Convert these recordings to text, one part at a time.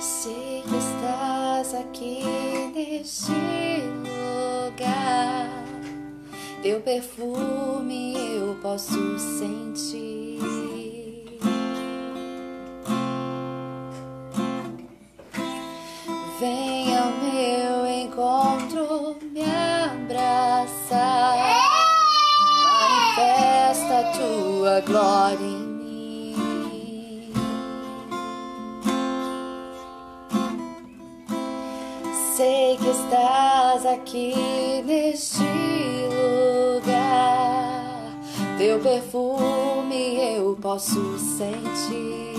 Sei que estás aqui neste lugar, teu perfume eu posso sentir. Vem ao meu encontro, me abraça, manifesta a tua glória em mim. Sei que estás aqui neste lugar, teu perfume eu posso sentir.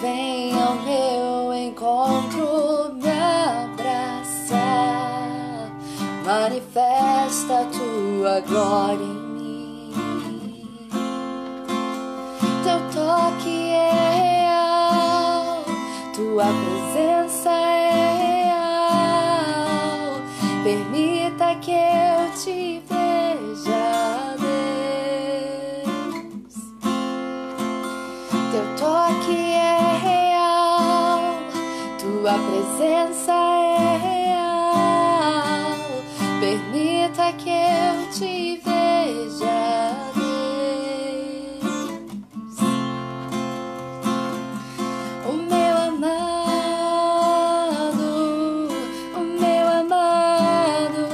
Vem ao meu encontro, me abraça, manifesta a tua glória em mim. Teu toque é real, tua presença é real. Permita que eu te veja, Deus. Teu toque é real, tua presença é real. Permita que eu te veja, Deus. O meu amado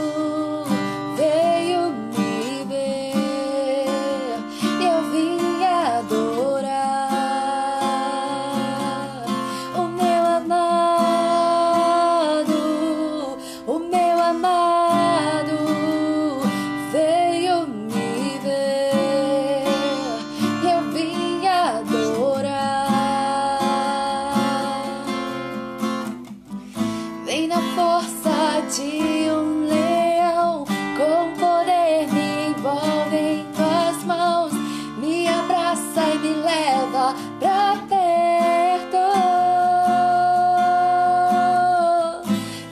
veio me ver e eu vim adorar. O meu amado veio me ver e eu vim adorar. Vem na força de um leão, com poder me envolve em tuas mãos, me abraça e me leva pra perto.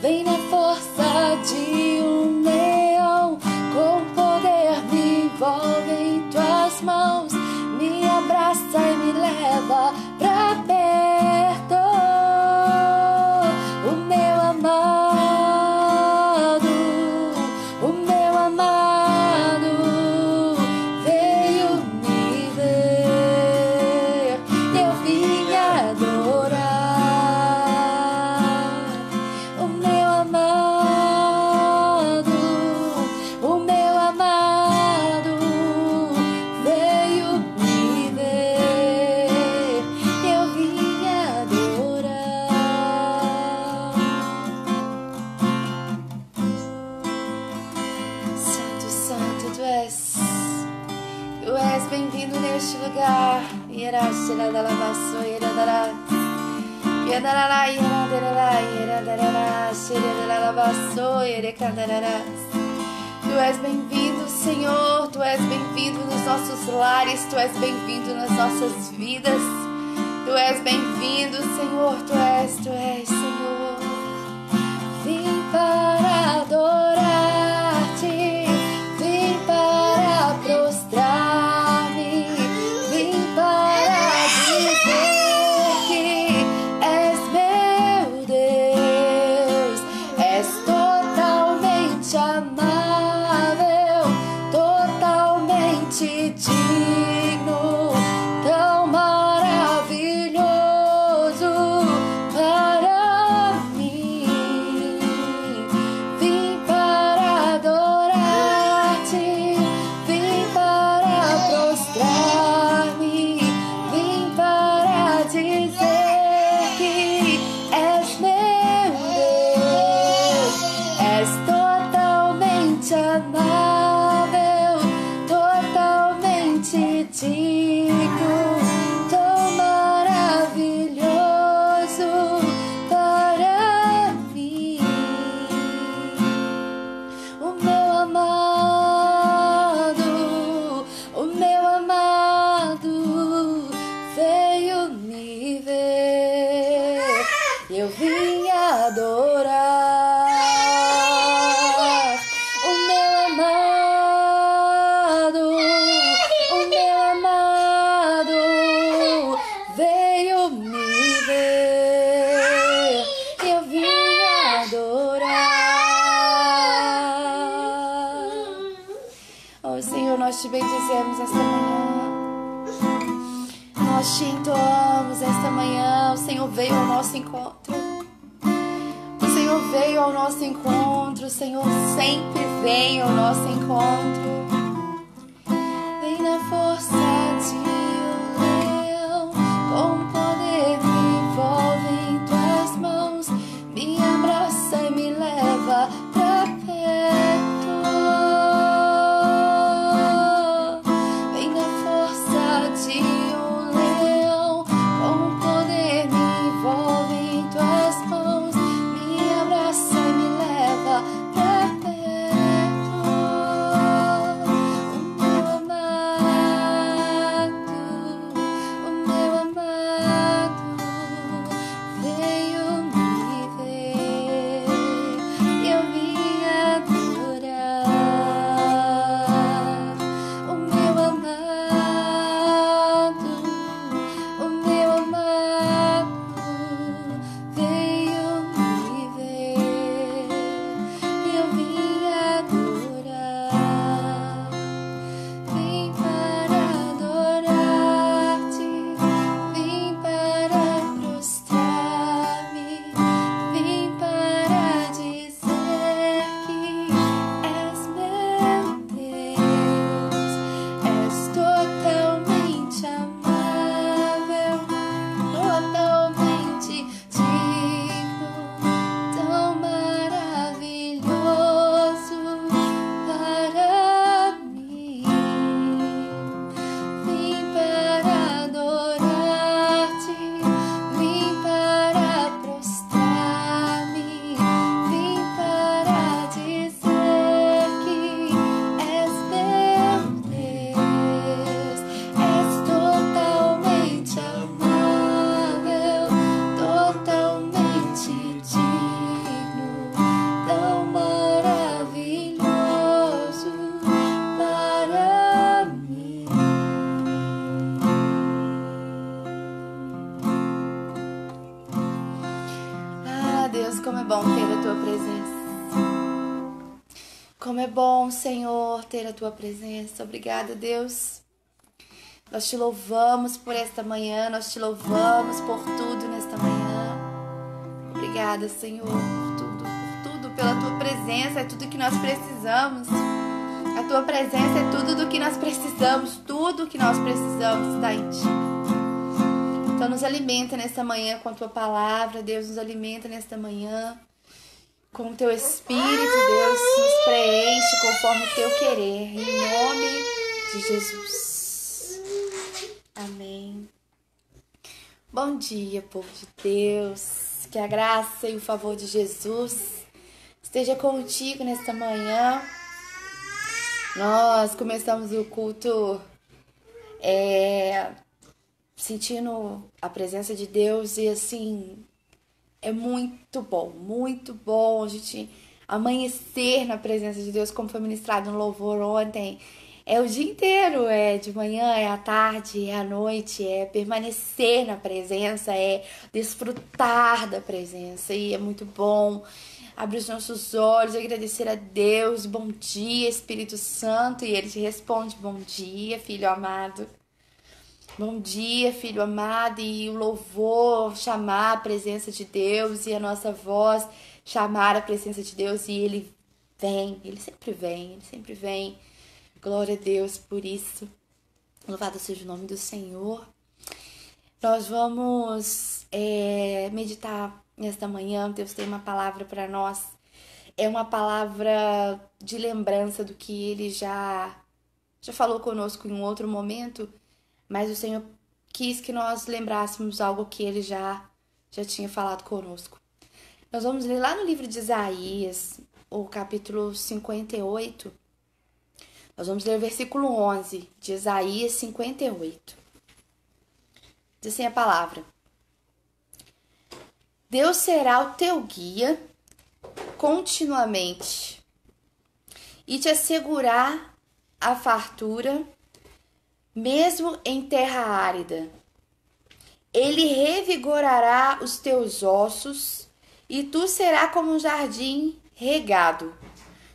Vem na força de um leão, com poder me envolve em tuas mãos, me abraça e me leva pra perto. O meu amado veio me ver, eu vim adorar. O meu amado veio me ver, eu vim adorar. Santo, santo tu és bem-vindo neste lugar. Tu és bem-vindo, Senhor, tu és bem-vindo nos nossos lares, tu és bem-vindo nas nossas vidas. Tu és bem-vindo, Senhor, tu és, Senhor. Vim para adorar-te, vim para prostrar-me, vim para dizer que és meu Deus, és totalmente amável, totalmente digno, tão maravilhoso para mim. Vim para adorar-te, vim para prostrar-me, vim para dizer que és meu Deus, és totalmente amável, totalmente digno, tão maravilhoso para mim. O meu amado veio me ver, eu vim adorar. O meu amado bendizemos esta manhã. Nós te entoamos esta manhã. O Senhor veio ao nosso encontro. O Senhor veio ao nosso encontro. O Senhor sempre vem ao nosso encontro. Vem na força de um leão, com poder me envolve em tuas mãos, me abraça e me leva pra perto. Vem na força de um leão, com poder me envolve em tuas mãos, me abraça e me leva pra perto. O meu amado veio me ver e eu vim adorar. O meu amado veio me ver e eu vim adorar. Vim para adorar-te, vim para prostrar-me, vim para dizer que és meu Deus, és totalmente amável, totalmente digno, tão maravilhoso para mim. Vim para adorar-te, vim para prostrar-me, vim para dizer que és meu Deus, és totalmente amável, totalmente digno, tão maravilhoso para mim. Ah, Deus, como é bom ter a tua presença. Como é bom, Senhor, ter a tua presença. Obrigada, Deus. Nós te louvamos por esta manhã, nós te louvamos por tudo nesta manhã. Obrigada, Senhor, por tudo, pela tua presença, é tudo que nós precisamos. A tua presença é tudo do que nós precisamos, tudo que nós precisamos está em ti. Então nos alimenta nesta manhã com a tua palavra, Deus, nos alimenta nesta manhã com o teu Espírito, Deus, nos preenche conforme o teu querer, em nome de Jesus. Amém. Bom dia, povo de Deus, que a graça e o favor de Jesus esteja contigo nesta manhã. Nós começamos o culto sentindo a presença de Deus e assim, é muito bom a gente amanhecer na presença de Deus, como foi ministrado no louvor ontem. É o dia inteiro, é de manhã, é à tarde, é à noite, é permanecer na presença, é desfrutar da presença e é muito bom. Abre os nossos olhos, agradecer a Deus. Bom dia, Espírito Santo. E Ele te responde, bom dia, filho amado. Bom dia, filho amado. E o louvor chamar a presença de Deus e a nossa voz chamar a presença de Deus. E Ele vem, Ele sempre vem. Glória a Deus por isso. Louvado seja o nome do Senhor. Nós vamos meditar nesta manhã. Deus tem uma palavra para nós. É uma palavra de lembrança do que Ele já falou conosco em um outro momento, mas o Senhor quis que nós lembrássemos algo que Ele já tinha falado conosco. Nós vamos ler lá no livro de Isaías, o capítulo 58. Nós vamos ler o versículo 11 de Isaías 58. Diz assim a palavra: Deus será o teu guia continuamente e te assegurar a fartura, mesmo em terra árida. Ele revigorará os teus ossos e tu serás como um jardim regado,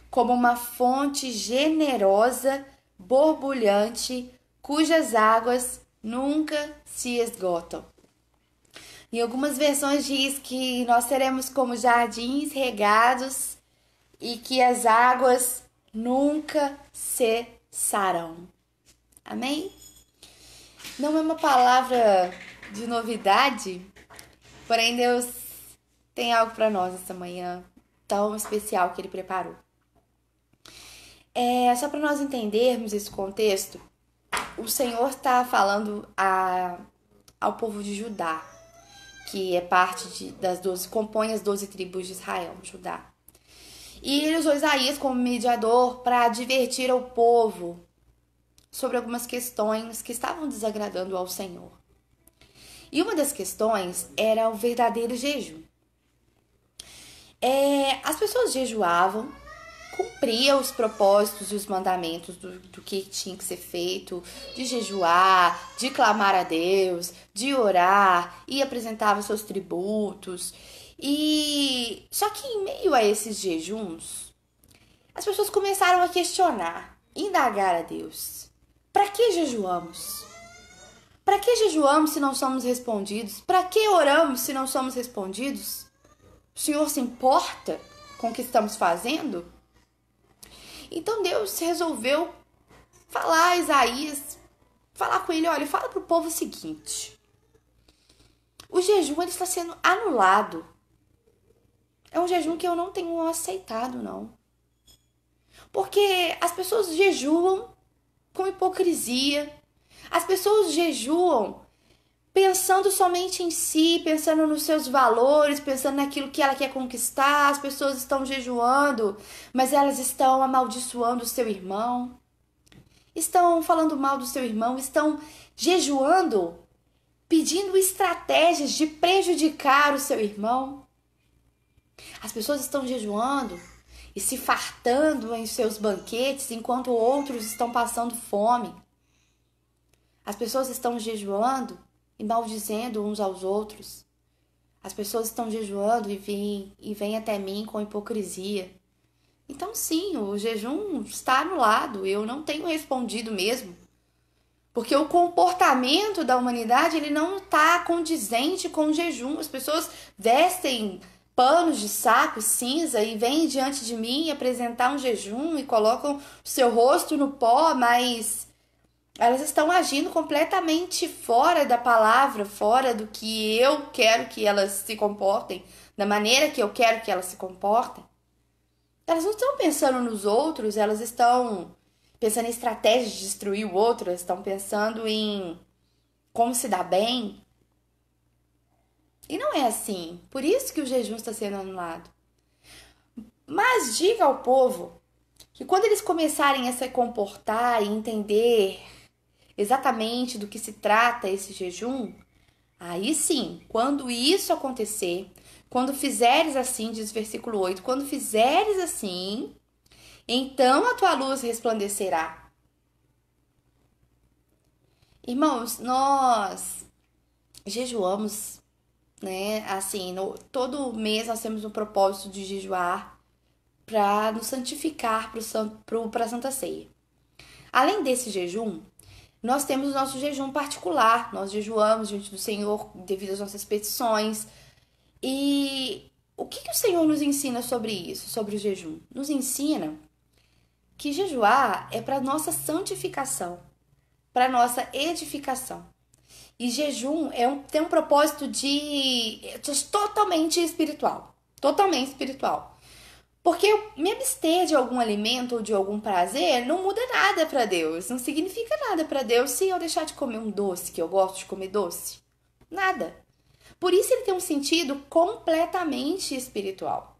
como uma fonte generosa borbulhante, cujas águas nunca se esgotam. Em algumas versões diz que nós seremos como jardins regados e que as águas nunca cessarão. Amém? Não é uma palavra de novidade, porém Deus tem algo para nós essa manhã tão especial que Ele preparou. Só para nós entendermos esse contexto, o Senhor está falando ao povo de Judá, que é parte das 12, compõe as 12 tribos de Israel, Judá. E ele usou Isaías como mediador para advertir ao povo sobre algumas questões que estavam desagradando ao Senhor. E uma das questões era o verdadeiro jejum. As pessoas jejuavam, cumpriam os propósitos e os mandamentos do que tinha que ser feito, de jejuar, de clamar a Deus, de orar, e apresentavam seus tributos. E só que em meio a esses jejuns, as pessoas começaram a questionar, indagar a Deus. Para que jejuamos? Para que jejuamos se não somos respondidos? Para que oramos se não somos respondidos? O Senhor se importa com o que estamos fazendo? Então Deus resolveu falar a Isaías, falar com ele, olha, fala para o povo o seguinte: o jejum ele está sendo anulado. É um jejum que eu não tenho aceitado, não. Porque as pessoas jejuam com hipocrisia. As pessoas jejuam pensando somente em si, pensando nos seus valores, pensando naquilo que ela quer conquistar. As pessoas estão jejuando, mas elas estão amaldiçoando o seu irmão. Estão falando mal do seu irmão, estão jejuando, pedindo estratégias de prejudicar o seu irmão. As pessoas estão jejuando e se fartando em seus banquetes enquanto outros estão passando fome. As pessoas estão jejuando e maldizendo uns aos outros. As pessoas estão jejuando e vêm até mim com hipocrisia. Então sim, o jejum está anulado. Eu não tenho respondido mesmo. Porque o comportamento da humanidade ele não está condizente com o jejum. As pessoas vestem panos de saco cinza e vêm diante de mim apresentar um jejum e colocam o seu rosto no pó, mas elas estão agindo completamente fora da palavra, fora do que eu quero que elas se comportem, da maneira que eu quero que elas se comportem. Elas não estão pensando nos outros, elas estão pensando em estratégias de destruir o outro, elas estão pensando em como se dar bem. E não é assim. Por isso que o jejum está sendo anulado. Mas diga ao povo que quando eles começarem a se comportar e entender exatamente do que se trata esse jejum, aí sim, quando isso acontecer, quando fizeres assim, diz versículo 8, quando fizeres assim, então a tua luz resplandecerá. Irmãos, nós jejuamos, né? Assim, todo mês nós temos um propósito de jejuar para nos santificar para a Santa Ceia. Além desse jejum, nós temos o nosso jejum particular. Nós jejuamos diante do Senhor devido às nossas petições. E o que o Senhor nos ensina sobre isso, sobre o jejum? Nos ensina que jejuar é para nossa santificação, para nossa edificação. E jejum tem um propósito totalmente espiritual. Totalmente espiritual. Porque eu me abster de algum alimento ou de algum prazer não muda nada para Deus. Não significa nada para Deus se eu deixar de comer um doce, que eu gosto de comer doce. Nada. Por isso ele tem um sentido completamente espiritual.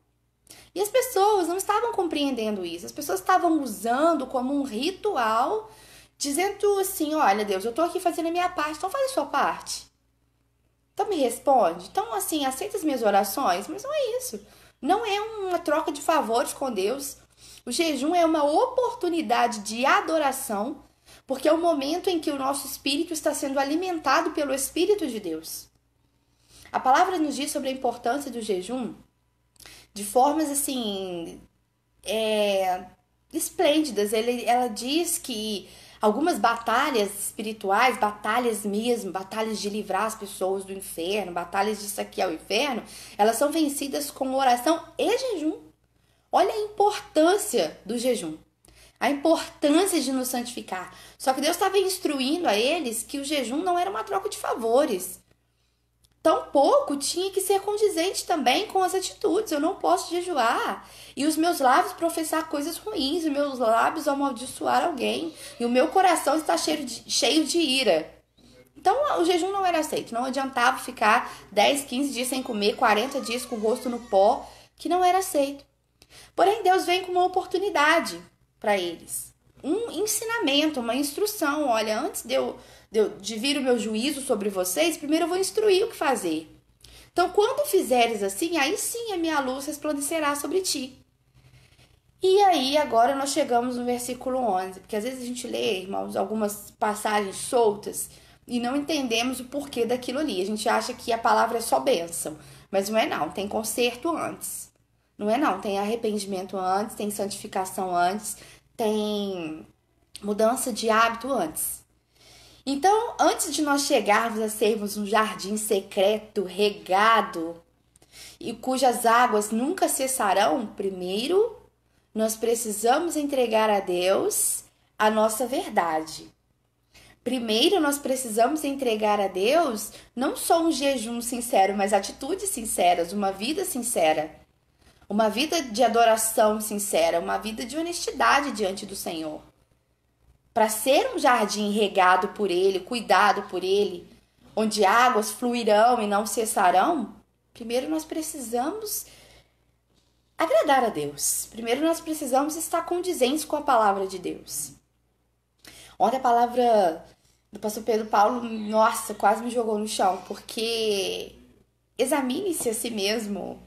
E as pessoas não estavam compreendendo isso. As pessoas estavam usando como um ritual, dizendo assim, olha Deus, eu tô aqui fazendo a minha parte, então faz a sua parte. Então me responde. Então assim, aceita as minhas orações, mas não é isso. Não é uma troca de favores com Deus. O jejum é uma oportunidade de adoração, porque é o momento em que o nosso espírito está sendo alimentado pelo Espírito de Deus. A palavra nos diz sobre a importância do jejum de formas assim esplêndidas. Ela diz que algumas batalhas espirituais, batalhas mesmo, batalhas de livrar as pessoas do inferno, batalhas de saquear o inferno, elas são vencidas com oração e jejum. Olha a importância do jejum, a importância de nos santificar. Só que Deus estava instruindo a eles que o jejum não era uma troca de favores. Tampouco tinha que ser condizente também com as atitudes. Eu não posso jejuar e os meus lábios professar coisas ruins, os meus lábios amaldiçoar alguém e o meu coração está cheio de ira. Então o jejum não era aceito. Não adiantava ficar 10, 15 dias sem comer, 40 dias com o rosto no pó, que não era aceito. Porém, Deus vem com uma oportunidade para eles. Um ensinamento, uma instrução. Olha, antes de vir o meu juízo sobre vocês, primeiro eu vou instruir o que fazer. Então, quando fizeres assim, aí sim a minha luz resplandecerá sobre ti. E aí, agora nós chegamos no versículo 11, porque às vezes a gente lê, irmãos, algumas passagens soltas e não entendemos o porquê daquilo ali. A gente acha que a palavra é só bênção, mas não é não, tem conserto antes. Não é não, tem arrependimento antes, tem santificação antes, tem mudança de hábito antes. Então, antes de nós chegarmos a sermos um jardim secreto, regado, e cujas águas nunca cessarão, primeiro nós precisamos entregar a Deus a nossa verdade. Primeiro nós precisamos entregar a Deus não só um jejum sincero, mas atitudes sinceras, uma vida sincera. Uma vida de adoração sincera, uma vida de honestidade diante do Senhor. Para ser um jardim regado por Ele, cuidado por Ele, onde águas fluirão e não cessarão, primeiro nós precisamos agradar a Deus. Primeiro nós precisamos estar condizentes com a palavra de Deus. Ontem a palavra do pastor Pedro Paulo, nossa, quase me jogou no chão, porque examine-se a si mesmo.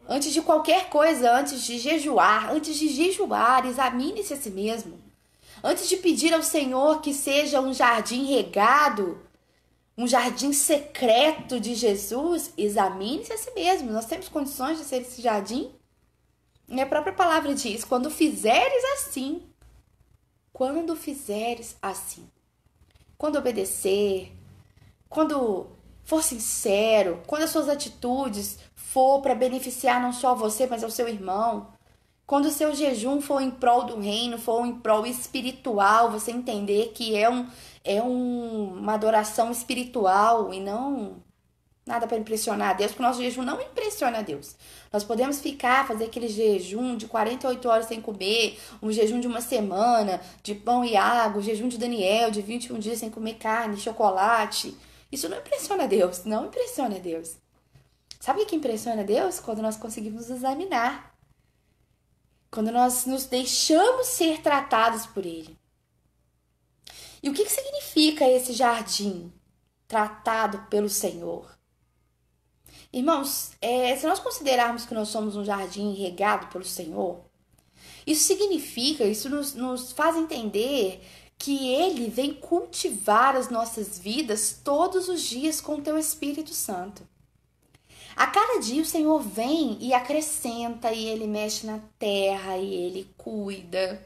Antes de qualquer coisa, antes de jejuar, examine-se a si mesmo. Antes de pedir ao Senhor que seja um jardim regado, um jardim secreto de Jesus, examine-se a si mesmo. Nós temos condições de ser esse jardim? E a própria palavra diz, quando fizeres assim, quando obedecer, quando for sincero, quando as suas atitudes for para beneficiar não só você, mas ao seu irmão, quando o seu jejum for em prol do reino, for em prol espiritual, você entender que uma adoração espiritual e não nada para impressionar a Deus, porque o nosso jejum não impressiona a Deus. Nós podemos fazer aquele jejum de 48 horas sem comer, um jejum de uma semana, de pão e água, o jejum de Daniel, de 21 dias sem comer carne, chocolate. Isso não impressiona a Deus, não impressiona a Deus. Sabe o que impressiona a Deus? Quando nós conseguimos examinar. Quando nós nos deixamos ser tratados por Ele. E o que significa esse jardim tratado pelo Senhor? Irmãos, se nós considerarmos que nós somos um jardim regado pelo Senhor, isso nos faz entender que Ele vem cultivar as nossas vidas todos os dias com o Teu Espírito Santo. A cada dia o Senhor vem e acrescenta, e Ele mexe na terra, e Ele cuida.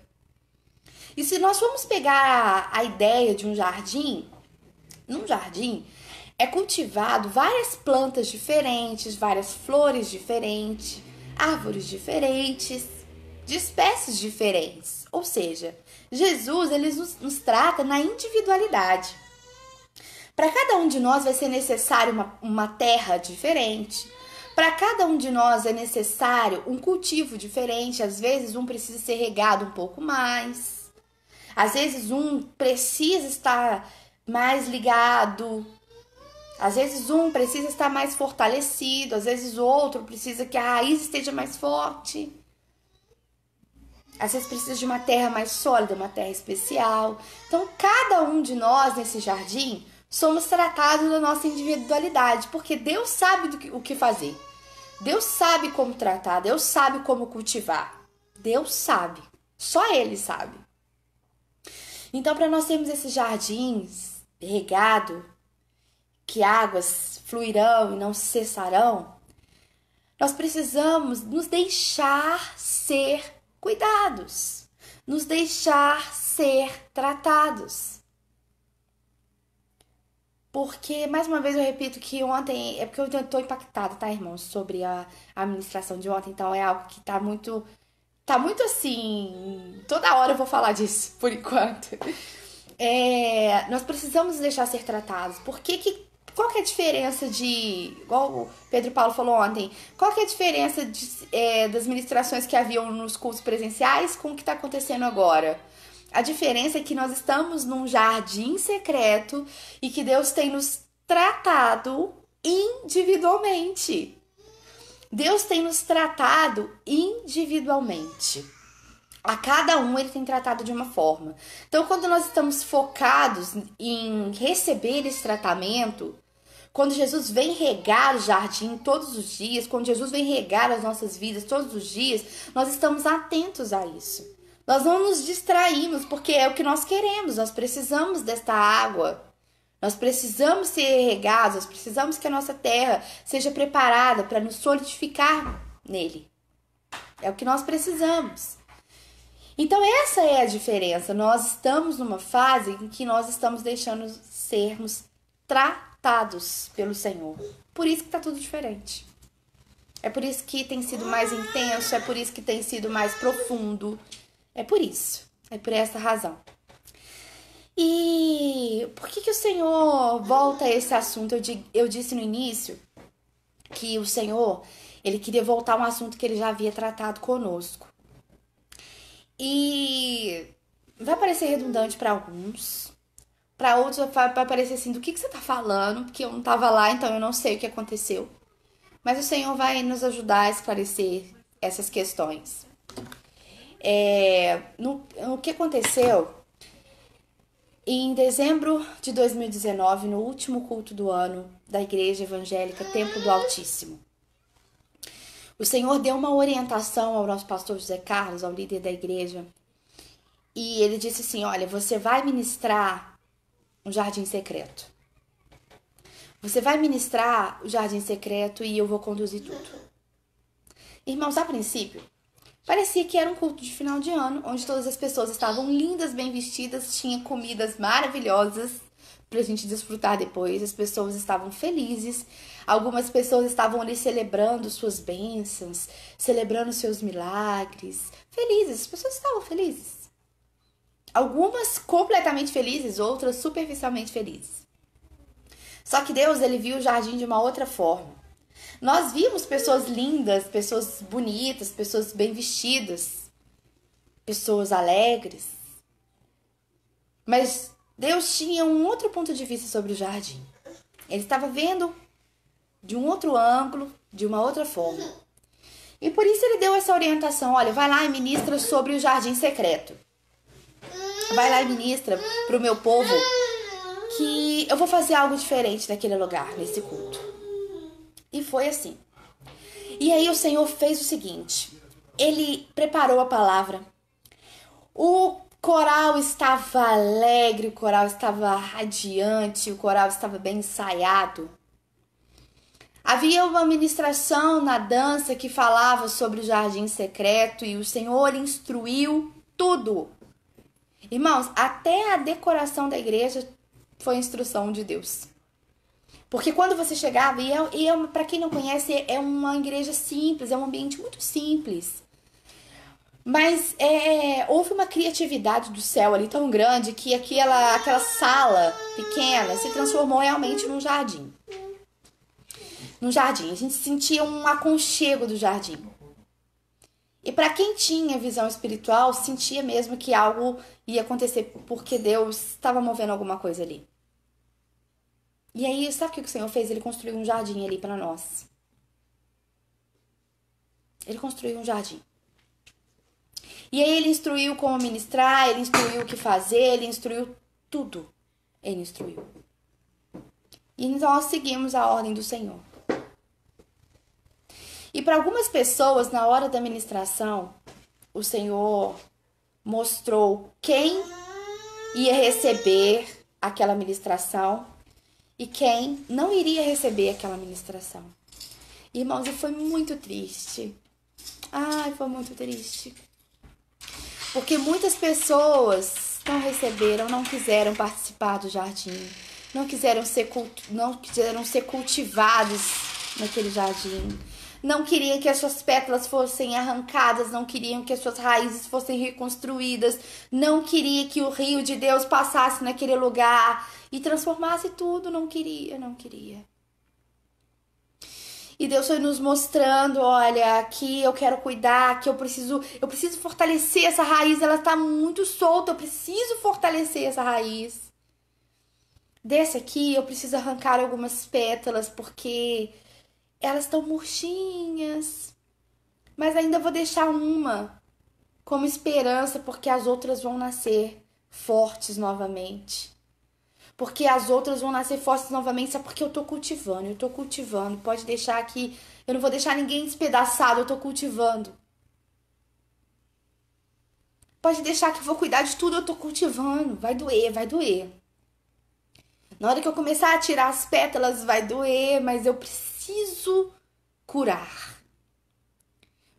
E se nós formos pegar a ideia de um jardim, num jardim é cultivado várias plantas diferentes, várias flores diferentes, árvores diferentes, de espécies diferentes. Ou seja, Jesus ele nos trata na individualidade. Para cada um de nós vai ser necessário uma terra diferente. Para cada um de nós é necessário um cultivo diferente. Às vezes um precisa ser regado um pouco mais. Às vezes um precisa estar mais ligado. Às vezes um precisa estar mais fortalecido. Às vezes o outro precisa que a raiz esteja mais forte. Às vezes precisa de uma terra mais sólida, uma terra especial. Então cada um de nós nesse jardim somos tratados na nossa individualidade, porque Deus sabe o que fazer. Deus sabe como tratar, Deus sabe como cultivar. Deus sabe, só Ele sabe. Então, para nós termos esses jardins regados, que águas fluirão e não cessarão, nós precisamos nos deixar ser cuidados. nos deixar ser tratados. Porque, mais uma vez, eu repito que ontem... É porque eu tô impactada, tá, irmãos? Sobre a administração de ontem. Então, é algo que tá muito... Tá muito assim... Toda hora eu vou falar disso, por enquanto. Nós precisamos deixar ser tratados. Qual que é a diferença de... Igual o Pedro Paulo falou ontem. Qual que é a diferença das ministrações que haviam nos cultos presenciais com o que está acontecendo agora? A diferença é que nós estamos num jardim secreto e que Deus tem nos tratado individualmente. Deus tem nos tratado individualmente. A cada um ele tem tratado de uma forma. Então, quando nós estamos focados em receber esse tratamento, quando Jesus vem regar o jardim todos os dias, quando Jesus vem regar as nossas vidas todos os dias, nós estamos atentos a isso. Nós não nos distraímos, porque é o que nós queremos, nós precisamos desta água. Nós precisamos ser regados, nós precisamos que a nossa terra seja preparada para nos solidificar nele. É o que nós precisamos. Então essa é a diferença. Nós estamos numa fase em que nós estamos deixando sermos tratados pelo Senhor. Por isso que está tudo diferente. É por isso que tem sido mais intenso, é por isso que tem sido mais profundo. É por isso, é por essa razão. E por que o Senhor volta a esse assunto? Eu disse no início que o Senhor, ele queria voltar a um assunto que ele já havia tratado conosco. E vai parecer redundante para alguns, para outros vai parecer assim, do que você tá falando? Porque eu não tava lá, então eu não sei o que aconteceu. Mas o Senhor vai nos ajudar a esclarecer essas questões. O que aconteceu em dezembro de 2019, no último culto do ano da Igreja Evangélica Templo do Altíssimo. O Senhor deu uma orientação ao nosso pastor José Carlos, ao líder da igreja, e ele disse assim, olha, você vai ministrar um jardim secreto. Você vai ministrar o jardim secreto e eu vou conduzir tudo. Irmãos, a princípio, parecia que era um culto de final de ano, onde todas as pessoas estavam lindas, bem vestidas, tinha comidas maravilhosas pra gente desfrutar depois, as pessoas estavam felizes, algumas pessoas estavam ali celebrando suas bênçãos, celebrando seus milagres, felizes, as pessoas estavam felizes. Algumas completamente felizes, outras superficialmente felizes. Só que Deus, ele viu o jardim de uma outra forma. Nós vimos pessoas lindas, pessoas bonitas, pessoas bem vestidas, pessoas alegres. Mas Deus tinha um outro ponto de vista sobre o jardim. Ele estava vendo de um outro ângulo, de uma outra forma. E por isso ele deu essa orientação. Olha, vai lá e ministra sobre o jardim secreto. Vai lá e ministra para o meu povo que eu vou fazer algo diferente naquele lugar, nesse culto. E foi assim. E aí o Senhor fez o seguinte. Ele preparou a palavra. O coral estava alegre, o coral estava radiante, o coral estava bem ensaiado. Havia uma ministração na dança que falava sobre o jardim secreto e o Senhor instruiu tudo. Irmãos, até a decoração da igreja foi instrução de Deus. Porque quando você chegava, para quem não conhece, é uma igreja simples, é um ambiente muito simples. Mas houve uma criatividade do céu ali tão grande que aquela sala pequena se transformou realmente num jardim. Num jardim, a gente sentia um aconchego do jardim. E para quem tinha visão espiritual, sentia mesmo que algo ia acontecer, porque Deus estava movendo alguma coisa ali. E aí, sabe o que o Senhor fez? Ele construiu um jardim ali para nós. Ele construiu um jardim. E aí ele instruiu como ministrar, ele instruiu o que fazer, ele instruiu tudo. Ele instruiu. E nós seguimos a ordem do Senhor. E para algumas pessoas, na hora da ministração, o Senhor mostrou quem ia receber aquela ministração e quem não iria receber aquela ministração. Irmãos, e foi muito triste. Ai, foi muito triste. Porque muitas pessoas não receberam, não quiseram participar do jardim, não quiseram ser cultivados naquele jardim. Não queriam que as suas pétalas fossem arrancadas, não queriam que as suas raízes fossem reconstruídas, não queria que o rio de Deus passasse naquele lugar e transformasse tudo, não queria. E Deus foi nos mostrando, olha, aqui eu quero cuidar, que eu preciso fortalecer essa raiz, ela tá muito solta, eu preciso fortalecer essa raiz. Desse aqui eu preciso arrancar algumas pétalas, porque elas estão murchinhas. Mas ainda vou deixar uma como esperança, porque as outras vão nascer fortes novamente. Porque as outras vão nascer fortes novamente, só porque eu tô cultivando. Pode deixar que eu não vou deixar ninguém despedaçado, eu tô cultivando. Pode deixar que eu vou cuidar de tudo, eu tô cultivando. Vai doer. Na hora que eu começar a tirar as pétalas, vai doer, mas eu preciso curar.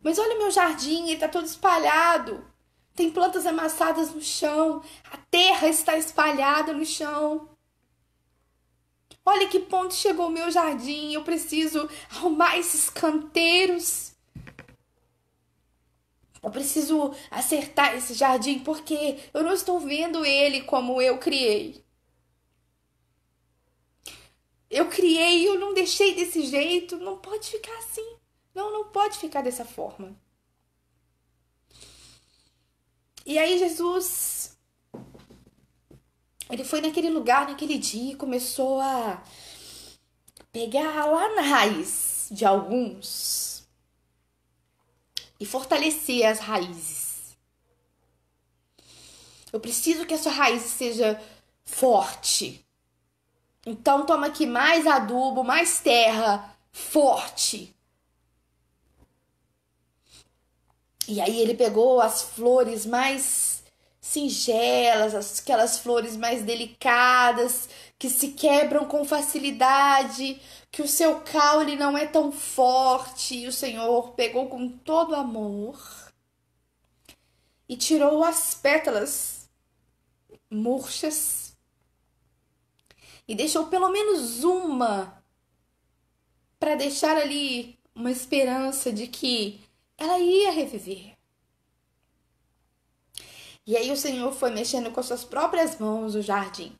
Mas olha o meu jardim, ele tá todo espalhado. Tem plantas amassadas no chão. A terra está espalhada no chão. Olha que ponto chegou o meu jardim. Eu preciso arrumar esses canteiros. Eu preciso acertar esse jardim porque eu não estou vendo ele como eu criei. Eu criei e eu não deixei desse jeito. Não pode ficar assim. Não pode ficar dessa forma. E aí Jesus, ele foi naquele lugar, naquele dia, e começou a pegar lá na raiz de alguns e fortalecer as raízes. Eu preciso que a sua raiz seja forte. Então toma aqui mais adubo, mais terra forte. E aí ele pegou as flores mais singelas, aquelas flores mais delicadas, que se quebram com facilidade, que o seu caule não é tão forte. E o Senhor pegou com todo amor e tirou as pétalas murchas e deixou pelo menos uma para deixar ali uma esperança de que ela ia reviver. E aí o Senhor foi mexendo com as suas próprias mãos no jardim.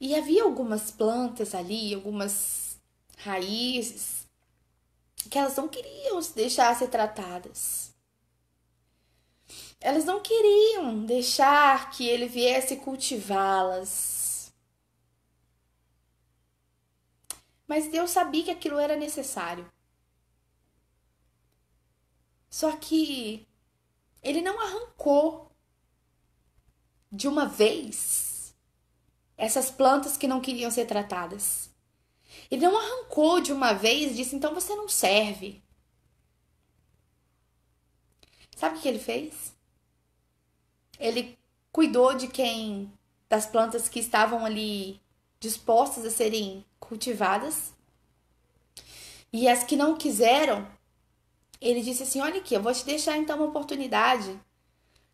E havia algumas plantas ali, algumas raízes, que elas não queriam se deixar ser tratadas. Elas não queriam deixar que ele viesse cultivá-las. Mas Deus sabia que aquilo era necessário. Só que ele não arrancou de uma vez essas plantas que não queriam ser tratadas. Ele não arrancou de uma vez e disse, então você não serve. Sabe o que ele fez? Ele cuidou das plantas que estavam ali dispostas a serem cultivadas. E as que não quiseram, ele disse assim, olha aqui, eu vou te deixar então uma oportunidade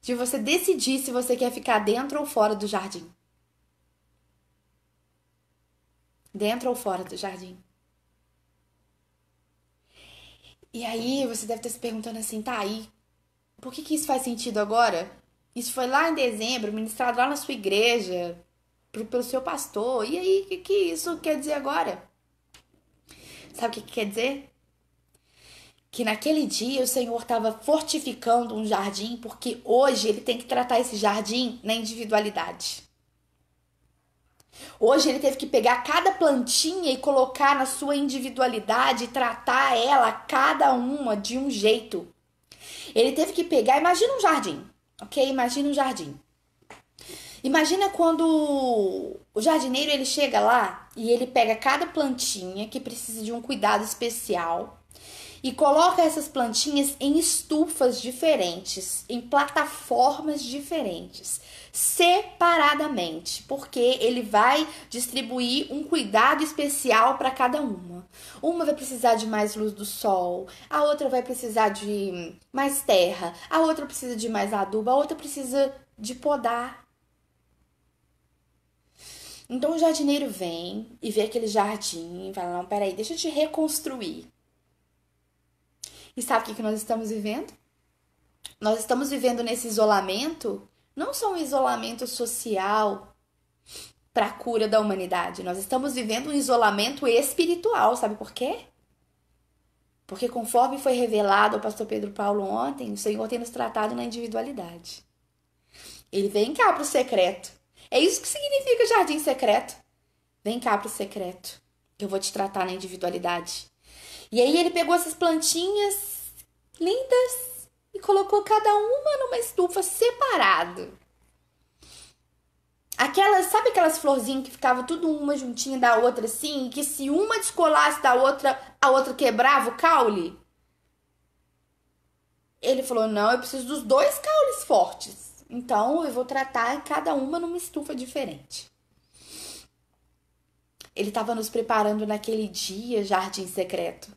de você decidir se você quer ficar dentro ou fora do jardim. Dentro ou fora do jardim. E aí você deve estar se perguntando assim, tá aí, por que isso faz sentido agora? Isso foi lá em dezembro, ministrado lá na sua igreja, pelo seu pastor. E aí, o que isso quer dizer agora? Sabe o que quer dizer? Que naquele dia o Senhor estava fortificando um jardim, porque hoje ele tem que tratar esse jardim na individualidade. Hoje ele teve que pegar cada plantinha e colocar na sua individualidade e tratar ela, cada uma, de um jeito. Ele teve que pegar, imagina um jardim, ok? Imagina um jardim. Imagina quando o jardineiro ele chega lá e ele pega cada plantinha que precisa de um cuidado especial e coloca essas plantinhas em estufas diferentes, em plataformas diferentes, separadamente, porque ele vai distribuir um cuidado especial para cada uma. Uma vai precisar de mais luz do sol, a outra vai precisar de mais terra, a outra precisa de mais adubo, a outra precisa de podar. Então o jardineiro vem e vê aquele jardim e fala, não, peraí, deixa eu te reconstruir. E sabe o que nós estamos vivendo? Nós estamos vivendo nesse isolamento, não só um isolamento social para a cura da humanidade, nós estamos vivendo um isolamento espiritual, sabe por quê? Porque conforme foi revelado ao pastor Pedro Paulo ontem, o Senhor tem nos tratado na individualidade. Ele vem cá para o secreto. É isso que significa jardim secreto. Vem cá para o secreto, que eu vou te tratar na individualidade. E aí ele pegou essas plantinhas lindas e colocou cada uma numa estufa separado. Sabe aquelas florzinhas que ficavam tudo uma juntinha da outra assim, que se uma descolasse da outra, a outra quebrava o caule? Ele falou, não, eu preciso dos dois caules fortes. Então eu vou tratar cada uma numa estufa diferente. Ele estava nos preparando naquele dia, jardim secreto,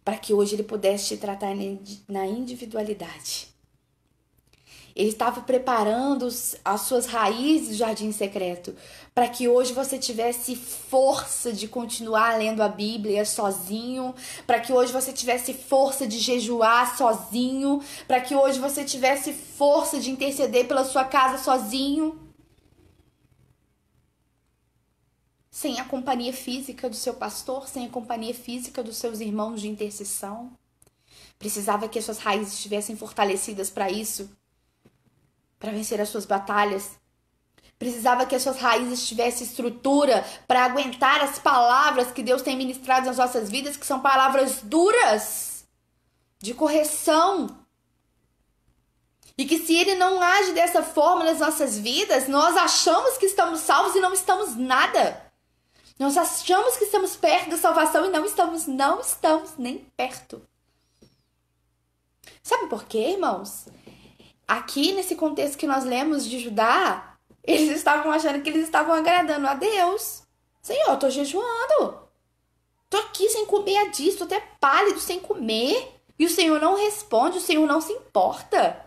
para que hoje ele pudesse te tratar na individualidade. Ele estava preparando as suas raízes, jardim secreto, para que hoje você tivesse força de continuar lendo a Bíblia sozinho, para que hoje você tivesse força de jejuar sozinho, para que hoje você tivesse força de interceder pela sua casa sozinho, sem a companhia física do seu pastor, sem a companhia física dos seus irmãos de intercessão. Precisava que as suas raízes estivessem fortalecidas para isso, para vencer as suas batalhas. Precisava que as suas raízes tivessem estrutura para aguentar as palavras que Deus tem ministrado nas nossas vidas, que são palavras duras, de correção. E que se Ele não age dessa forma nas nossas vidas, nós achamos que estamos salvos e não estamos nada. Nós achamos que estamos perto da salvação e não estamos nem perto. Sabe por quê, irmãos? Aqui, nesse contexto que nós lemos de Judá, eles estavam achando que eles estavam agradando a Deus. Senhor, eu tô jejuando. Tô aqui sem comer a disso, tô até pálido sem comer. E o Senhor não responde, o Senhor não se importa.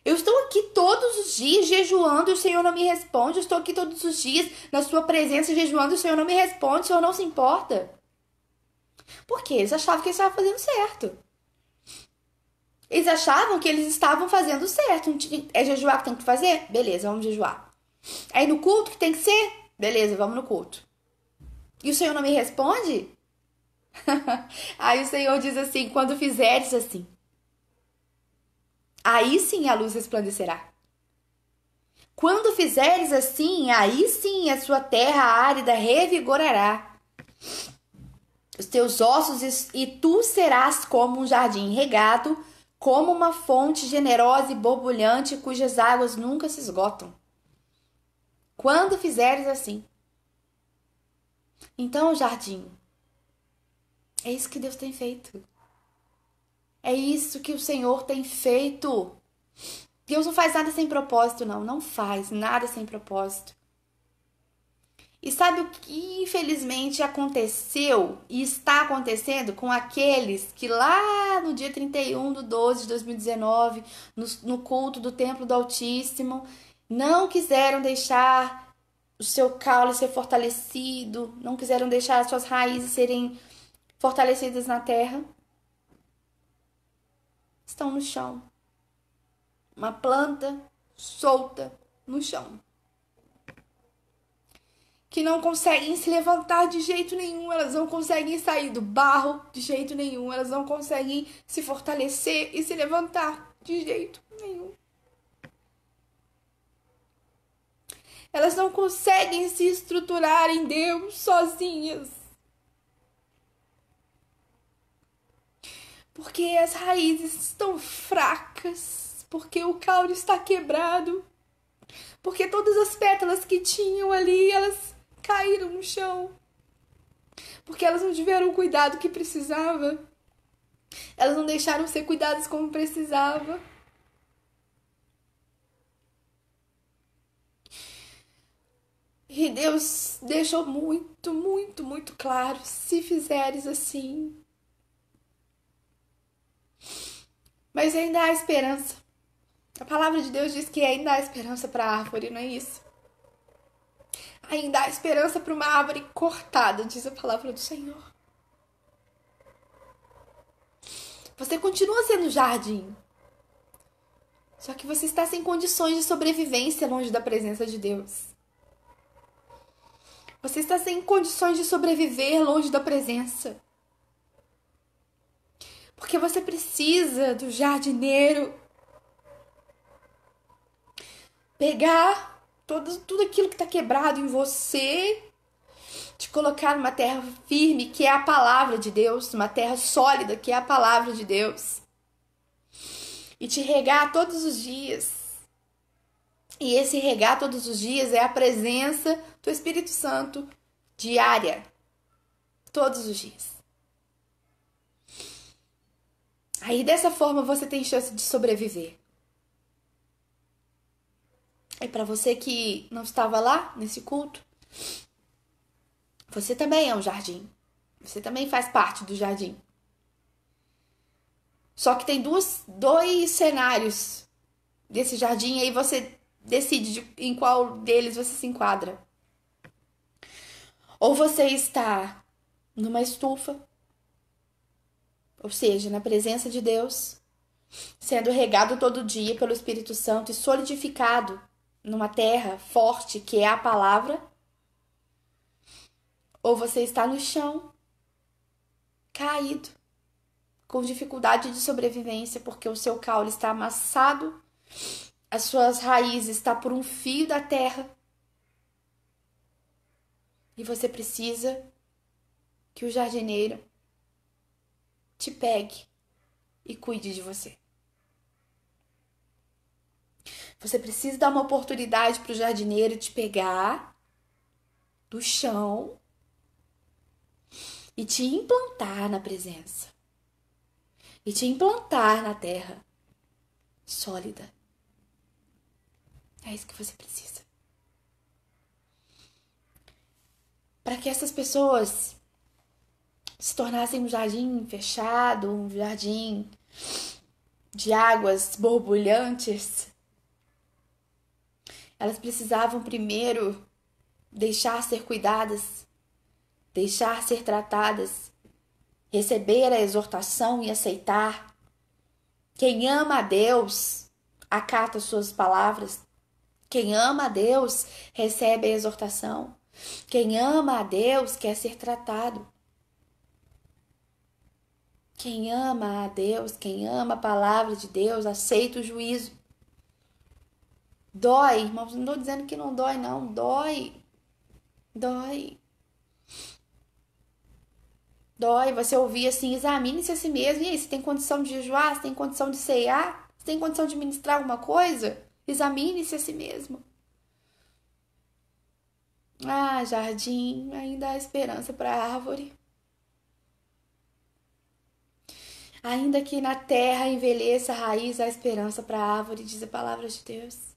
Eu estou aqui todos os dias jejuando e o Senhor não me responde. Eu estou aqui todos os dias na sua presença jejuando e o Senhor não me responde, o Senhor não se importa. Por quê? Eles achavam que eles estavam fazendo certo. Eles achavam que eles estavam fazendo certo. É jejuar que tem que fazer? Beleza, vamos jejuar. Aí no culto que tem que ser? Beleza, vamos no culto. E o Senhor não me responde? Aí o Senhor diz assim, quando fizeres assim, aí sim a luz resplandecerá. Quando fizeres assim, aí sim a sua terra árida revigorará os teus ossos e tu serás como um jardim regado, como uma fonte generosa e borbulhante cujas águas nunca se esgotam. Quando fizeres assim. Então, jardim, é isso que Deus tem feito. É isso que o Senhor tem feito. Deus não faz nada sem propósito, não. Não faz nada sem propósito. E sabe o que infelizmente aconteceu e está acontecendo com aqueles que lá no dia 31/12/2019, no culto do Templo do Altíssimo, não quiseram deixar o seu caule ser fortalecido, não quiseram deixar as suas raízes serem fortalecidas na terra? Estão no chão. Uma planta solta no chão. Que não conseguem se levantar de jeito nenhum, elas não conseguem sair do barro de jeito nenhum, elas não conseguem se fortalecer e se levantar de jeito nenhum. Elas não conseguem se estruturar em Deus sozinhas. Porque as raízes estão fracas, porque o caule está quebrado, porque todas as pétalas que tinham ali, elas caíram no chão. Porque elas não tiveram o cuidado que precisava. Elas não deixaram ser cuidadas como precisava. E Deus deixou muito, muito, muito claro: se fizeres assim. Mas ainda há esperança. A palavra de Deus diz que ainda há esperança para a árvore, não é isso? Ainda há esperança para uma árvore cortada, diz a palavra do Senhor. Você continua sendo jardim. Só que você está sem condições de sobrevivência longe da presença de Deus. Você está sem condições de sobreviver longe da presença. Porque você precisa do jardineiro pegar tudo aquilo que está quebrado em você, te colocar numa terra firme, que é a palavra de Deus, uma terra sólida, que é a palavra de Deus, e te regar todos os dias. E esse regar todos os dias é a presença do Espírito Santo diária, todos os dias. Aí dessa forma você tem chance de sobreviver. E para você que não estava lá nesse culto, você também é um jardim. Você também faz parte do jardim. Só que tem dois cenários desse jardim, aí você decide em qual deles você se enquadra. Ou você está numa estufa, ou seja, na presença de Deus, sendo regado todo dia pelo Espírito Santo e solidificado numa terra forte que é a palavra. Ou você está no chão, caído, com dificuldade de sobrevivência, porque o seu caule está amassado, as suas raízes estão por um fio da terra, e você precisa que o jardineiro te pegue e cuide de você. Você precisa dar uma oportunidade para o jardineiro te pegar do chão e te implantar na presença. E te implantar na terra sólida. É isso que você precisa. Para que essas pessoas se tornassem um jardim fechado, um jardim de águas borbulhantes, elas precisavam primeiro deixar ser cuidadas, deixar ser tratadas, receber a exortação e aceitar. Quem ama a Deus acata suas palavras. Quem ama a Deus recebe a exortação. Quem ama a Deus quer ser tratado. Quem ama a Deus, quem ama a palavra de Deus, aceita o juízo. Dói, irmãos, não estou dizendo que não dói, não. Dói. Dói. Dói você ouvir assim: examine-se a si mesmo. E aí, você tem condição de jejuar? Você tem condição de ceiar? Você tem condição de ministrar alguma coisa? Examine-se a si mesmo. Ah, jardim, ainda há esperança para a árvore. Ainda que na terra envelheça a raiz, há esperança para a árvore, diz a palavra de Deus.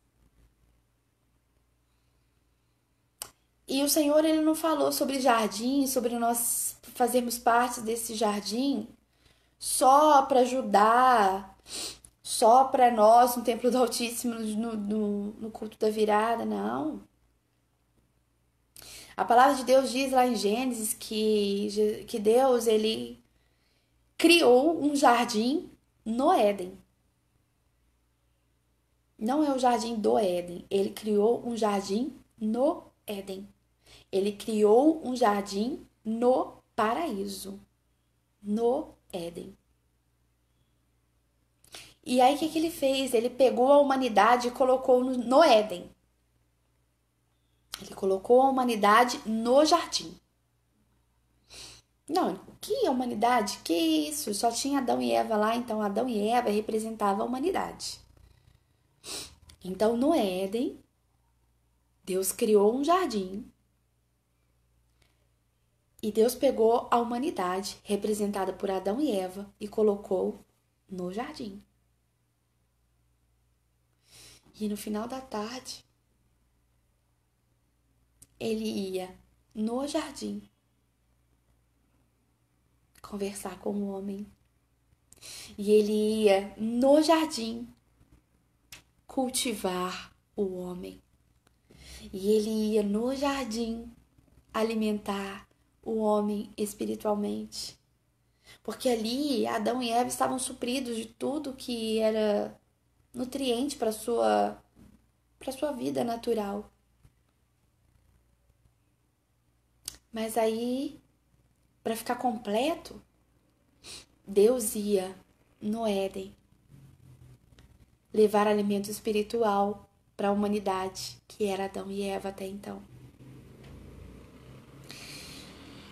E o Senhor, ele não falou sobre jardim, sobre nós fazermos parte desse jardim só para ajudar, só para nós no Templo do Altíssimo, no culto da virada, não. A palavra de Deus diz lá em Gênesis que Deus, ele criou um jardim no Éden. Não é o jardim do Éden, ele criou um jardim no Éden. Ele criou um jardim no paraíso, no Éden. E aí o que ele fez? Ele pegou a humanidade e colocou no Éden. Ele colocou a humanidade no jardim. Não, que a humanidade? Que isso? Só tinha Adão e Eva lá, então Adão e Eva representavam a humanidade. Então no Éden, Deus criou um jardim. E Deus pegou a humanidade, representada por Adão e Eva, e colocou no jardim. E no final da tarde, ele ia no jardim conversar com o homem. E ele ia no jardim cultivar o homem. E ele ia no jardim alimentar o homem espiritualmente. Porque ali Adão e Eva estavam supridos de tudo que era nutriente para sua vida natural. Mas aí, para ficar completo, Deus ia no Éden levar alimento espiritual para a humanidade, que era Adão e Eva até então.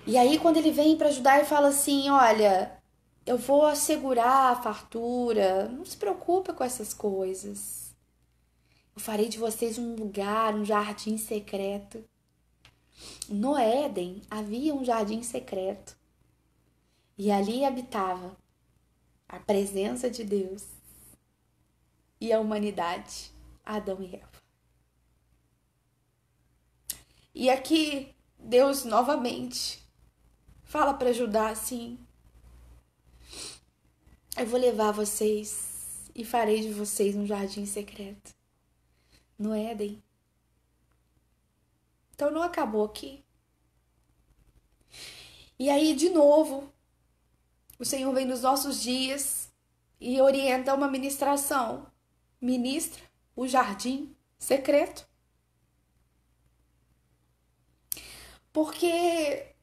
E aí, quando ele vem para ajudar, ele fala assim: olha, eu vou assegurar a fartura, não se preocupe com essas coisas. Eu farei de vocês um lugar, um jardim secreto. No Éden havia um jardim secreto. E ali habitava a presença de Deus e a humanidade, Adão e Eva. E aqui Deus novamente fala para ajudar assim: eu vou levar vocês e farei de vocês um jardim secreto no Éden. Então não acabou aqui. E aí, de novo, o Senhor vem nos nossos dias e orienta uma ministração. Ministra o jardim secreto. Porque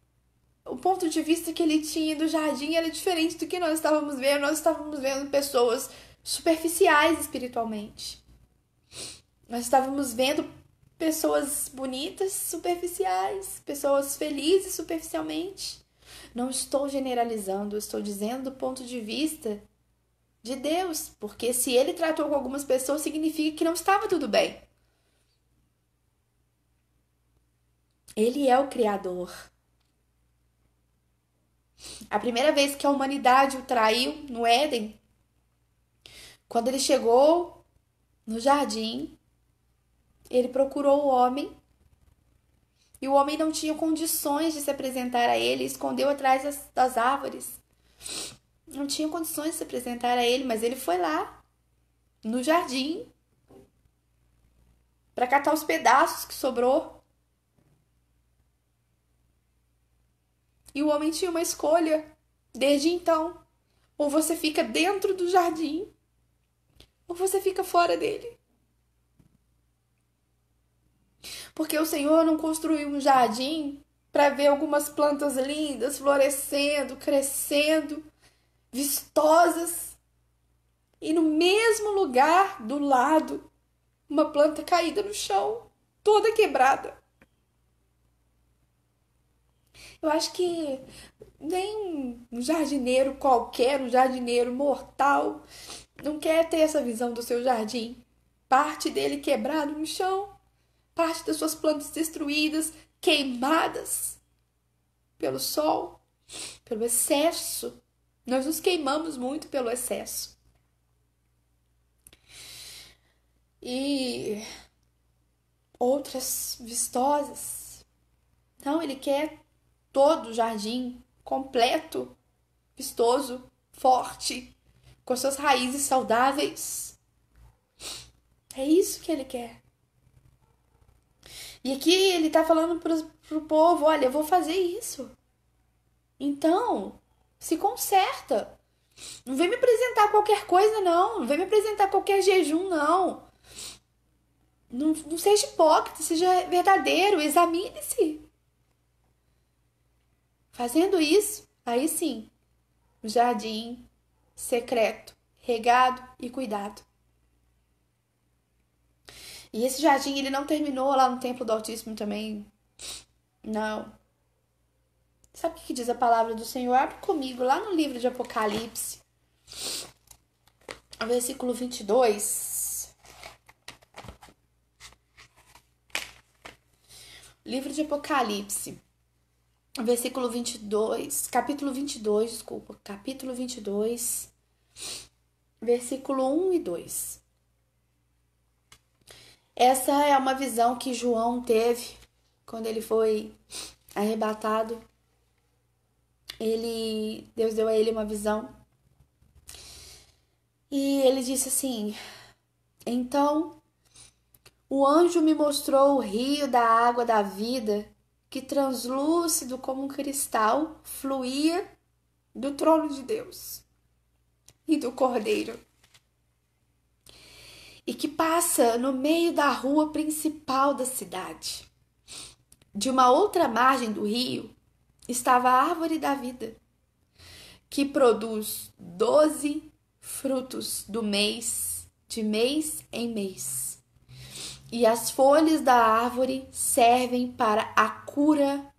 o ponto de vista que ele tinha do jardim era diferente do que nós estávamos vendo. Nós estávamos vendo pessoas superficiais espiritualmente. Nós estávamos vendo pessoas bonitas, superficiais, pessoas felizes superficialmente. Não estou generalizando, estou dizendo do ponto de vista de Deus, porque se ele tratou com algumas pessoas, significa que não estava tudo bem. Ele é o Criador. A primeira vez que a humanidade o traiu no Éden, quando ele chegou no jardim, ele procurou o homem e o homem não tinha condições de se apresentar a ele, escondeu atrás das árvores. Não tinha condições de se apresentar a ele, mas ele foi lá, no jardim, para catar os pedaços que sobrou. E o homem tinha uma escolha desde então. Ou você fica dentro do jardim, ou você fica fora dele. Porque o Senhor não construiu um jardim para ver algumas plantas lindas florescendo, crescendo, vistosas, e no mesmo lugar do lado uma planta caída no chão, toda quebrada. Eu acho que nem um jardineiro qualquer, um jardineiro mortal, não quer ter essa visão do seu jardim. Parte dele quebrado no chão, parte das suas plantas destruídas, queimadas pelo sol, pelo excesso. Nós nos queimamos muito pelo excesso. E outras vistosas. Não, ele quer todo o jardim completo, vistoso, forte, com suas raízes saudáveis. É isso que ele quer. E aqui ele tá falando pro povo: olha, eu vou fazer isso. Então, se conserta. Não vem me apresentar qualquer coisa, não. Não vem me apresentar qualquer jejum, não. Não seja hipócrita, seja verdadeiro, examine-se. Fazendo isso, aí sim, o jardim secreto, regado e cuidado. E esse jardim, ele não terminou lá no Templo do Altíssimo também. Não. Sabe o que diz a palavra do Senhor? Abre comigo lá no livro de Apocalipse, versículo 22. Livro de Apocalipse, versículo 22, capítulo 22, versículo 1 e 2. Essa é uma visão que João teve quando ele foi arrebatado. Deus deu a ele uma visão. E ele disse assim: então o anjo me mostrou o rio da água da vida, que translúcido como um cristal fluía do trono de Deus e do Cordeiro, e que passa no meio da rua principal da cidade. De uma outra margem do rio estava a árvore da vida, que produz 12 frutos do mês, de mês em mês. E as folhas da árvore servem para a cura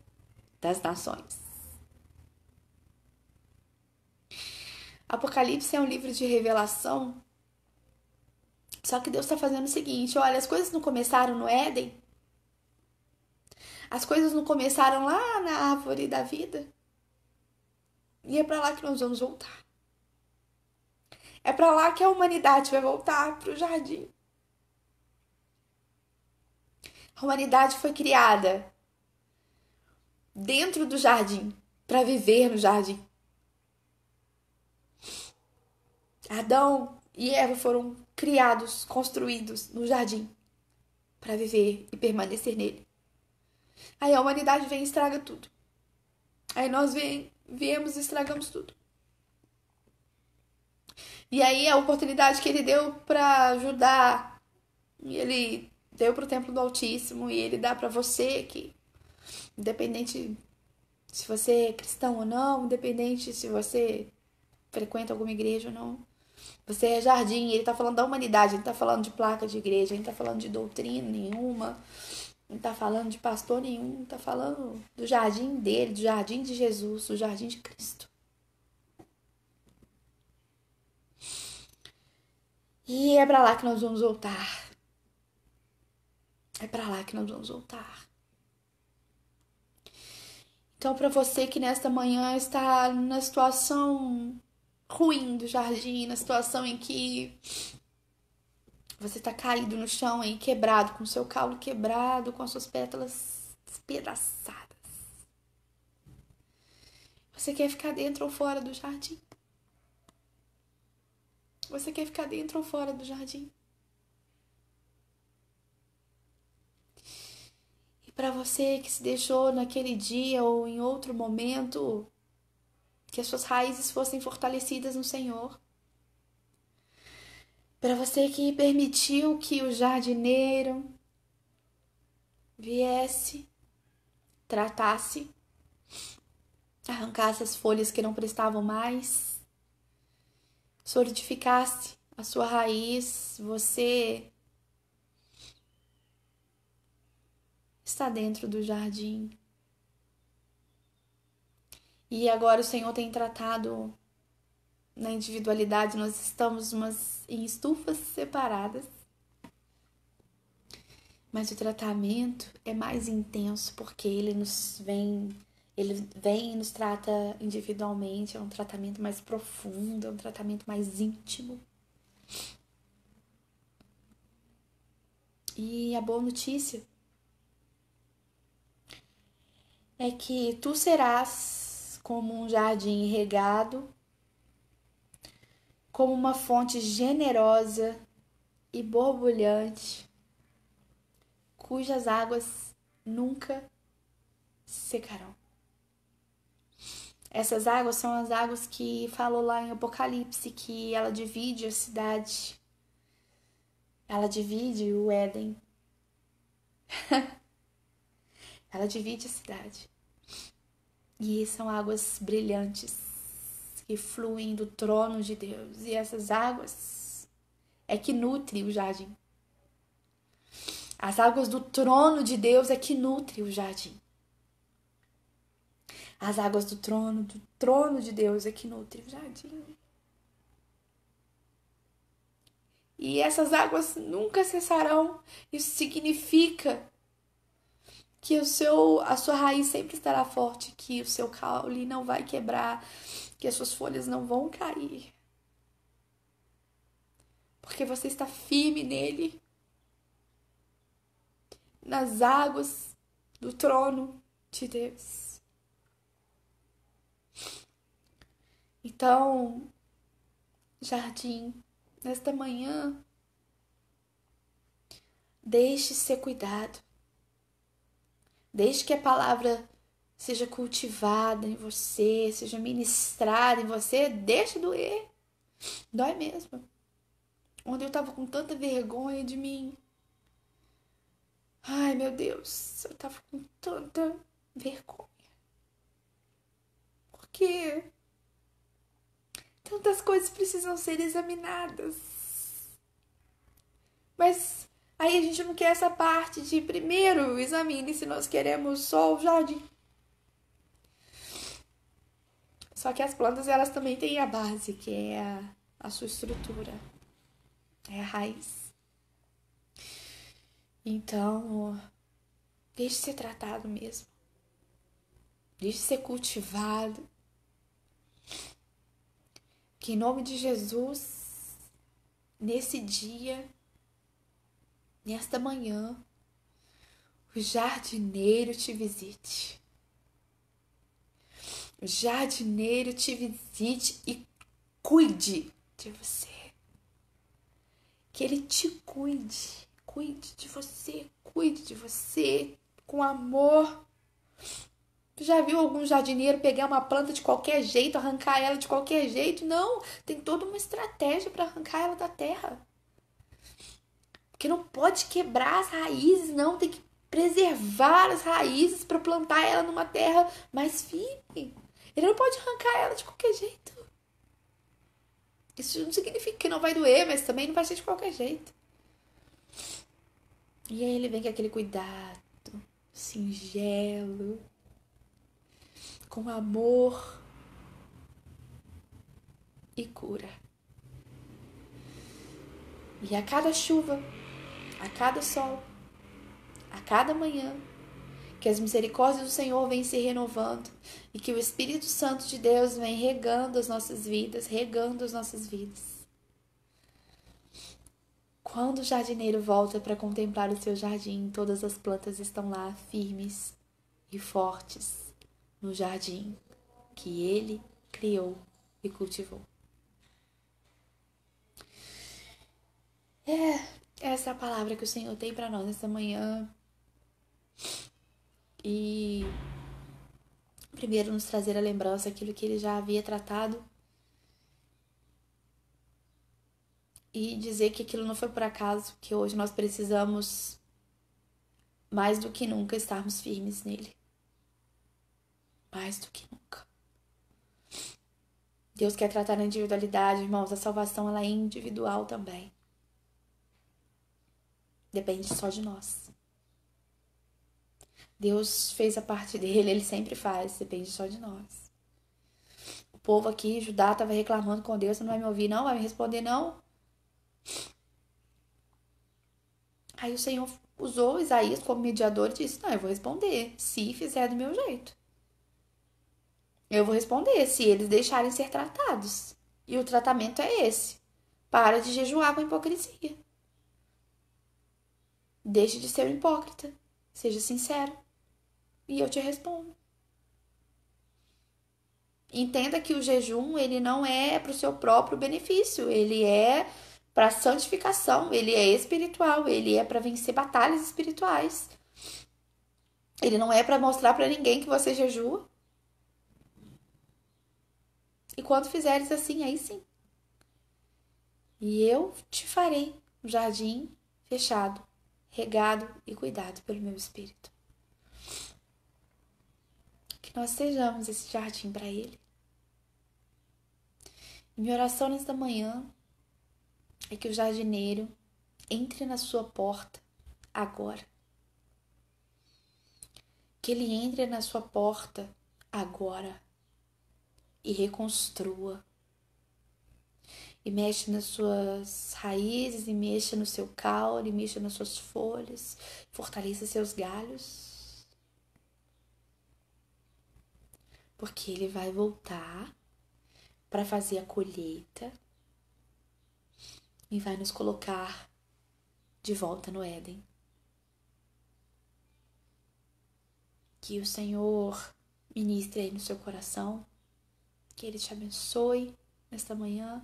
das nações. Apocalipse é um livro de revelação. Só que Deus está fazendo o seguinte: olha, as coisas não começaram no Éden? As coisas não começaram lá na árvore da vida? E é para lá que nós vamos voltar. É para lá que a humanidade vai voltar, para o jardim. A humanidade foi criada dentro do jardim, para viver no jardim. Adão e Eva foram criados, construídos no jardim, para viver e permanecer nele. Aí a humanidade vem e estraga tudo. Aí nós viemos e estragamos tudo. E aí a oportunidade que ele deu para ajudar, e ele deu para o Templo do Altíssimo, e ele dá para você que, independente se você é cristão ou não, independente se você frequenta alguma igreja ou não, você é jardim. Ele tá falando da humanidade, ele tá falando de placa de igreja, ele tá falando de doutrina nenhuma, não tá falando de pastor nenhum, tá falando do jardim dele, do jardim de Jesus, do jardim de Cristo. E é pra lá que nós vamos voltar. É pra lá que nós vamos voltar. Então, pra você que nesta manhã está na situação ruim do jardim, na situação em que você tá caído no chão aí, quebrado, com seu caule quebrado, com as suas pétalas despedaçadas. Você quer ficar dentro ou fora do jardim? Você quer ficar dentro ou fora do jardim? E para você que se deixou naquele dia ou em outro momento, que as suas raízes fossem fortalecidas no Senhor. Para você que permitiu que o jardineiro viesse, tratasse, arrancasse as folhas que não prestavam mais, solidificasse a sua raiz, você está dentro do jardim. E agora o Senhor tem tratado na individualidade, nós estamos em estufas separadas. Mas o tratamento é mais intenso porque ele vem e nos trata individualmente, é um tratamento mais profundo, é um tratamento mais íntimo. E a boa notícia é que tu serás como um jardim regado, como uma fonte generosa e borbulhante, cujas águas nunca secarão. Essas águas são as águas que falou lá em Apocalipse, que ela divide a cidade, ela divide o Éden, ela divide a cidade. E são águas brilhantes que fluem do trono de Deus. E essas águas é que nutrem o jardim. As águas do trono de Deus é que nutrem o jardim. As águas do trono de Deus é que nutrem o jardim. E essas águas nunca cessarão. Isso significa que a sua raiz sempre estará forte, que o seu caule não vai quebrar, que as suas folhas não vão cair. Porque você está firme nele, nas águas do trono de Deus. Então, jardim, nesta manhã, deixe ser cuidado. Deixe que a palavra seja cultivada em você, seja ministrada em você. Deixa doer. Dói mesmo. Onde eu tava com tanta vergonha de mim. Ai, meu Deus. Eu tava com tanta vergonha. Porque tantas coisas precisam ser examinadas. Mas aí a gente não quer essa parte de primeiro examine se nós queremos só o jardim. Só que as plantas, elas também têm a base, que é a sua estrutura. É a raiz. Então, deixe ser tratado mesmo. Deixe ser cultivado. Que em nome de Jesus, nesse dia, nesta manhã, o jardineiro te visite. O jardineiro te visite e cuide de você. Que ele te cuide. Cuide de você com amor. Tu já viu algum jardineiro pegar uma planta de qualquer jeito, arrancar ela de qualquer jeito? Não, tem toda uma estratégia para arrancar ela da terra. Porque não pode quebrar as raízes, não. Tem que preservar as raízes para plantar ela numa terra mais firme. Ele não pode arrancar ela de qualquer jeito. Isso não significa que não vai doer, mas também não vai ser de qualquer jeito. E aí ele vem com aquele cuidado singelo, com amor e cura. E a cada chuva, a cada sol, a cada manhã, que as misericórdias do Senhor vêm se renovando e que o Espírito Santo de Deus vem regando as nossas vidas, Quando o jardineiro volta para contemplar o seu jardim, todas as plantas estão lá firmes e fortes no jardim que ele criou e cultivou. Essa é a palavra que o Senhor tem para nós nessa manhã. E primeiro nos trazer a lembrança aquilo que ele já havia tratado e dizer que aquilo não foi por acaso, que hoje nós precisamos mais do que nunca estarmos firmes nele. Mais do que nunca. Deus quer tratar a individualidade, irmãos. A salvação, ela é individual também. Depende só de nós. Deus fez a parte dele, ele sempre faz, depende só de nós. O povo aqui, Judá, estava reclamando com Deus, você não vai me ouvir não, vai me responder não. Aí o Senhor usou Isaías como mediador e disse, não, eu vou responder, se fizer do meu jeito. Eu vou responder, se eles deixarem ser tratados. E o tratamento é esse. Para de jejuar com hipocrisia. Deixe de ser um hipócrita. Seja sincero. E eu te respondo. Entenda que o jejum, ele não é para o seu próprio benefício. Ele é para santificação. Ele é espiritual. Ele é para vencer batalhas espirituais. Ele não é para mostrar para ninguém que você jejua. E quando fizeres assim, aí sim. E eu te farei um jardim fechado, regado e cuidado pelo meu Espírito. Que nós sejamos esse jardim para Ele. E minha oração nesta manhã é que o jardineiro entre na sua porta agora. Que ele entre na sua porta agora e reconstrua. E mexe nas suas raízes, e mexa no seu caule, e mexa nas suas folhas, fortaleça seus galhos. porque Ele vai voltar para fazer a colheita e vai nos colocar de volta no Éden. Que o Senhor ministre aí no seu coração, que Ele te abençoe nesta manhã.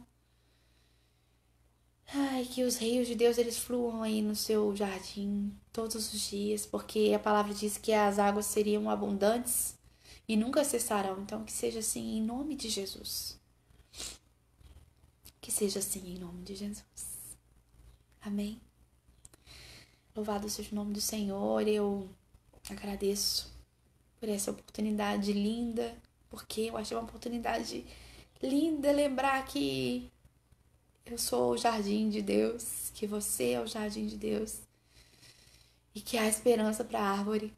Ai, que os rios de Deus, eles fluam aí no seu jardim todos os dias, porque a palavra diz que as águas seriam abundantes e nunca cessarão. Então, que seja assim em nome de Jesus. Que seja assim em nome de Jesus. Amém. Louvado seja o nome do Senhor. Eu agradeço por essa oportunidade linda, porque eu achei uma oportunidade linda lembrar que eu sou o jardim de Deus, que você é o jardim de Deus e que há esperança para a árvore.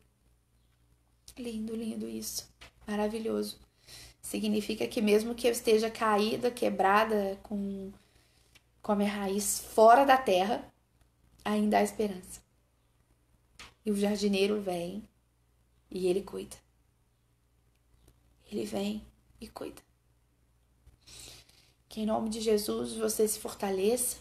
Lindo, lindo isso. Maravilhoso. Significa que mesmo que eu esteja caída, quebrada, com a minha raiz fora da terra, ainda há esperança. E o jardineiro vem e ele cuida. Ele vem e cuida. Que em nome de Jesus você se fortaleça.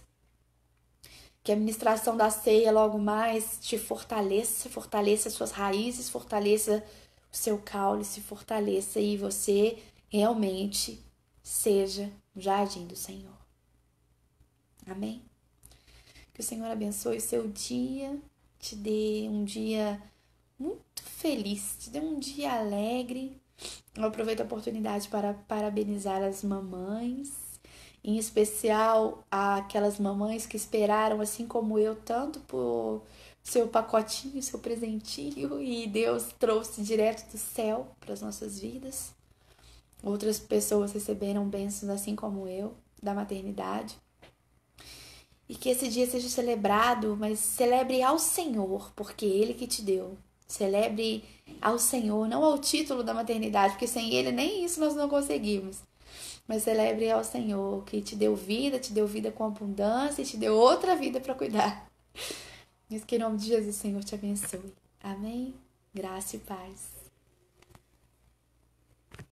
Que a ministração da ceia logo mais te fortaleça, fortaleça suas raízes, fortaleça o seu caule, se fortaleça e você realmente seja o jardim do Senhor. Amém? Que o Senhor abençoe o seu dia, te dê um dia muito feliz, te dê um dia alegre. Eu aproveito a oportunidade para parabenizar as mamães, em especial aquelas mamães que esperaram, assim como eu, tanto por seu pacotinho, seu presentinho, e Deus trouxe direto do céu para as nossas vidas. Outras pessoas receberam bênçãos, assim como eu, da maternidade. E que esse dia seja celebrado, mas celebre ao Senhor, porque Ele que te deu. Celebre ao Senhor, não ao título da maternidade, porque sem Ele nem isso nós não conseguimos. Mas celebre ao Senhor, que te deu vida com abundância e te deu outra vida para cuidar. Mas que em nome de Jesus, Senhor, te abençoe. Amém? Graça e paz.